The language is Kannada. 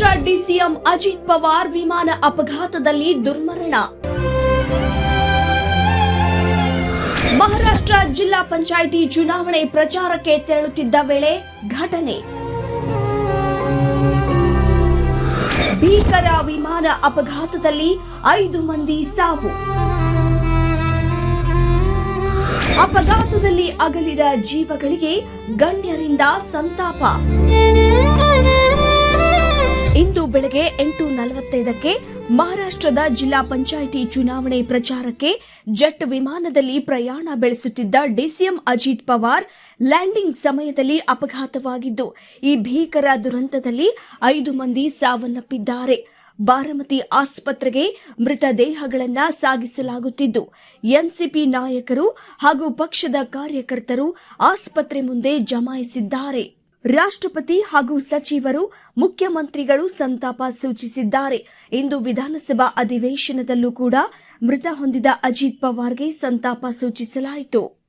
ಮಹಾರಾಷ್ಟ್ರ ಡಿಸಿಎಂ ಅಜಿತ್ ಪವಾರ್ ವಿಮಾನ ಅಪಘಾತದಲ್ಲಿ ದುರ್ಮರಣ. ಮಹಾರಾಷ್ಟ್ರ ಜಿಲ್ಲಾ ಪಂಚಾಯಿತಿ ಚುನಾವಣೆ ಪ್ರಚಾರಕ್ಕೆ ತೆರಳುತ್ತಿದ್ದ ವೇಳೆ ಘಟನೆ. ಭೀಕರ ವಿಮಾನ ಅಪಘಾತದಲ್ಲಿ 5 ಮಂದಿ ಸಾವು. ಅಪಘಾತದಲ್ಲಿ ಅಗಲಿದ ಜೀವಗಳಿಗೆ ಗಣ್ಯರಿಂದ ಸಂತಾಪ. ಇಂದು ಬೆಳಗ್ಗೆ 8:45ಕ್ಕೆ ಮಹಾರಾಷ್ಟ್ರದ ಜಿಲ್ಲಾ ಪಂಚಾಯಿತಿ ಚುನಾವಣೆ ಪ್ರಚಾರಕ್ಕೆ ಜೆಟ್ ವಿಮಾನದಲ್ಲಿ ಪ್ರಯಾಣ ಬೆಳೆಸುತ್ತಿದ್ದ ಡಿಸಿಎಂ ಅಜಿತ್ ಪವಾರ್ ಲ್ಯಾಂಡಿಂಗ್ ಸಮಯದಲ್ಲಿ ಅಪಘಾತವಾಗಿದ್ದು, ಈ ಭೀಕರ ದುರಂತದಲ್ಲಿ 5 ಮಂದಿ ಸಾವನ್ನಪ್ಪಿದ್ದಾರೆ. ಬಾರಾಮತಿ ಆಸ್ಪತ್ರೆಗೆ ಮೃತದೇಹಗಳನ್ನು ಸಾಗಿಸಲಾಗುತ್ತಿದ್ದು, ಎನ್ಸಿಪಿ ನಾಯಕರು ಹಾಗೂ ಪಕ್ಷದ ಕಾರ್ಯಕರ್ತರು ಆಸ್ಪತ್ರೆ ಮುಂದೆ ಜಮಾಯಿಸಿದ್ದಾರೆ. ರಾಷ್ಟ್ರಪತಿ ಹಾಗೂ ಸಚಿವರು, ಮುಖ್ಯಮಂತ್ರಿಗಳು ಸಂತಾಪ ಸೂಚಿಸಿದ್ದಾರೆ. ಇಂದು ವಿಧಾನಸಭಾ ಅಧಿವೇಶನದಲ್ಲೂ ಕೂಡ ಮೃತ ಹೊಂದಿದ ಅಜಿತ್ ಪವಾರ್ಗೆ ಸಂತಾಪ ಸೂಚಿಸಲಾಯಿತು.